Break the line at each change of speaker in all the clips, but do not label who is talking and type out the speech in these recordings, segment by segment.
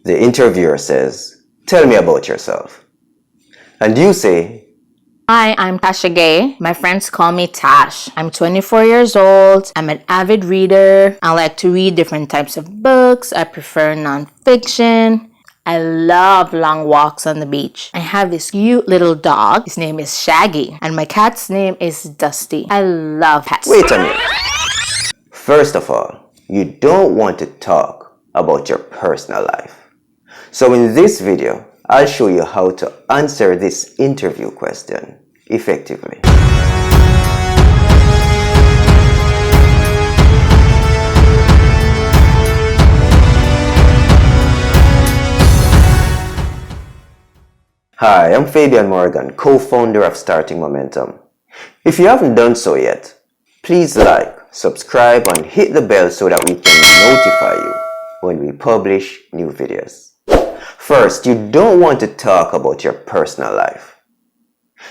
The interviewer says, "Tell me about yourself." And you say,
Hi, I'm Tasha Gay. My friends call me Tash. I'm 24 years old. I'm an avid reader. I like to read different types of books. I prefer nonfiction. I love long walks on the beach. I have this cute little dog. His name is Shaggy. And my cat's name is Dusty. I love pets.
wait a minute. First of all, you don't want to talk about your personal life. So in this video, I'll show you how to answer this interview question effectively. Hi, I'm Fabian Morgan, co-founder of Starting Momentum. If you haven't done so yet, please like, subscribe, and hit the bell so that we can notify you when we publish new videos. First, you don't want to talk about your personal life.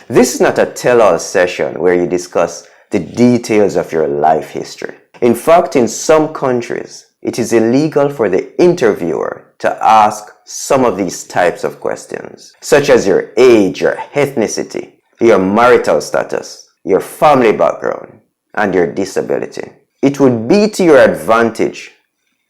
This is not a tell-all session where you discuss the details of your life history. In fact, in some countries, it is illegal for the interviewer to ask some of these types of questions, such as your age, your ethnicity, your marital status, your family background, and your disability. It would be to your advantage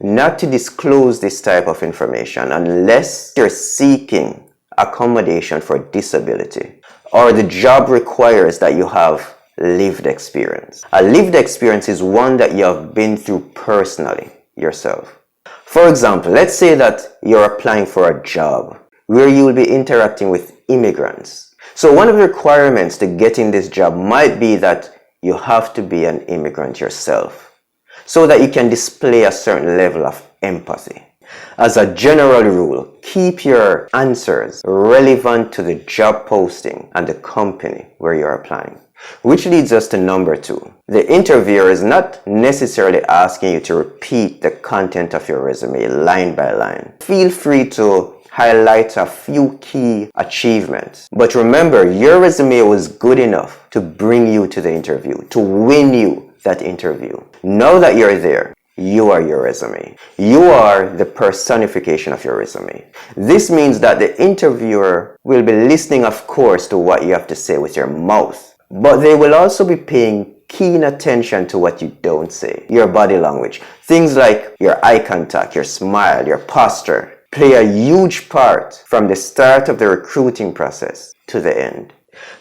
not to disclose this type of information unless you're seeking accommodation for disability or the job requires that you have lived experience. A lived experience is one that you have been through personally yourself. For example, let's say that you're applying for a job where you will be interacting with immigrants. So one of the requirements to getting this job might be that you have to be an immigrant yourself, so that you can display a certain level of empathy. As a general rule, keep your answers relevant to the job posting and the company where you're applying. Which leads us to number 2. The interviewer is not necessarily asking you to repeat the content of your resume line by line. Feel free to highlight a few key achievements. But remember, your resume was good enough to bring you to the interview, to win you that interview. Now that you're there, you are your resume. You are the personification of your resume. This means that the interviewer will be listening, of course, to what you have to say with your mouth, but they will also be paying keen attention to what you don't say, your body language. Things like your eye contact, your smile, your posture play a huge part from the start of the recruiting process to the end.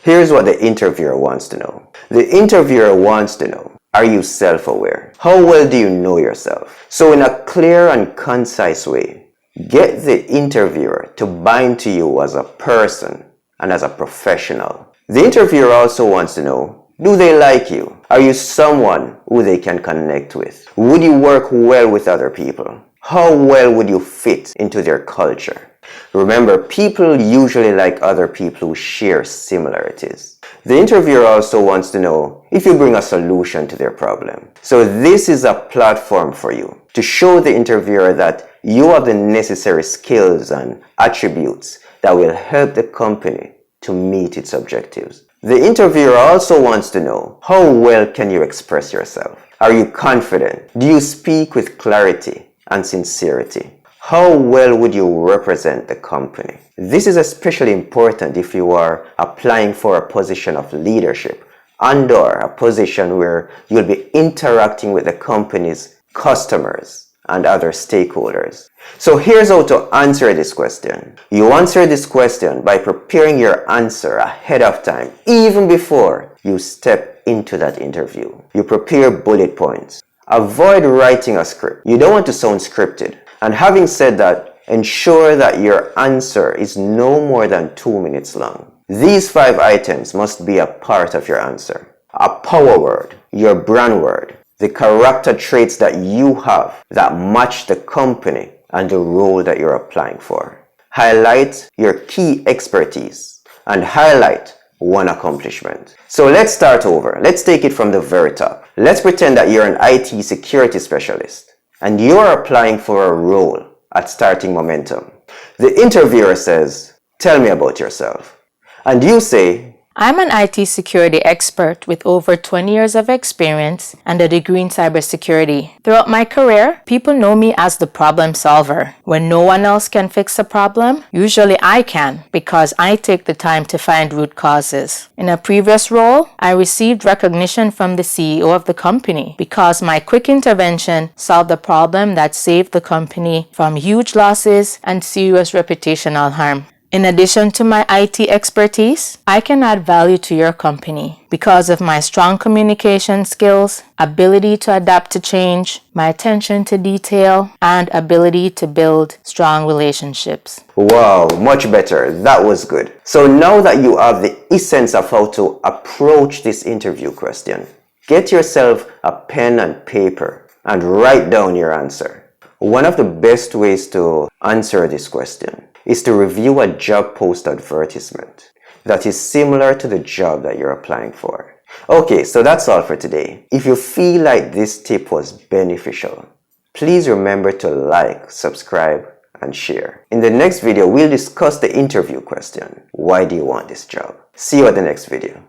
Here's what the interviewer wants to know. The interviewer wants to know, are you self-aware? How well do you know yourself? So in a clear and concise way, get the interviewer to bind to you as a person and as a professional. The interviewer also wants to know, do they like you? Are you someone who they can connect with? Would you work well with other people? How well would you fit into their culture? Remember, people usually like other people who share similarities. The interviewer also wants to know if you bring a solution to their problem. So this is a platform for you to show the interviewer that you have the necessary skills and attributes that will help the company to meet its objectives. The interviewer also wants to know, how well can you express yourself? Are you confident? Do you speak with clarity and sincerity? How well would you represent the company? This is especially important if you are applying for a position of leadership and/or a position where you'll be interacting with the company's customers and other stakeholders. So here's how to answer this question. You answer this question by preparing your answer ahead of time, even before you step into that interview. You prepare bullet points. Avoid writing a script. You don't want to sound scripted. And having said that, ensure that your answer is no more than 2 minutes long. These 5 items must be a part of your answer. A power word, your brand word, the character traits that you have that match the company and the role that you're applying for. Highlight your key expertise and highlight one accomplishment. So let's start over. Let's take it from the very top. Let's pretend that you're an IT security specialist and you're applying for a role at Starting Momentum. The interviewer says, tell me about yourself. And you say,
I'm an IT security expert with over 20 years of experience and a degree in cybersecurity. Throughout my career, people know me as the problem solver. When no one else can fix a problem, usually I can because I take the time to find root causes. In a previous role, I received recognition from the CEO of the company because my quick intervention solved a problem that saved the company from huge losses and serious reputational harm. In addition to my IT expertise, I can add value to your company because of my strong communication skills, ability to adapt to change, my attention to detail, and ability to build strong relationships.
Wow, much better. That was good. So now that you have the essence of how to approach this interview question, get yourself a pen and paper and write down your answer. One of the best ways to answer this question is to review a job post advertisement that is similar to the job that you're applying for. Okay, so that's all for today. If you feel like this tip was beneficial, please remember to like, subscribe, and share. In the next video, we'll discuss the interview question. Why do you want this job? See you at the next video.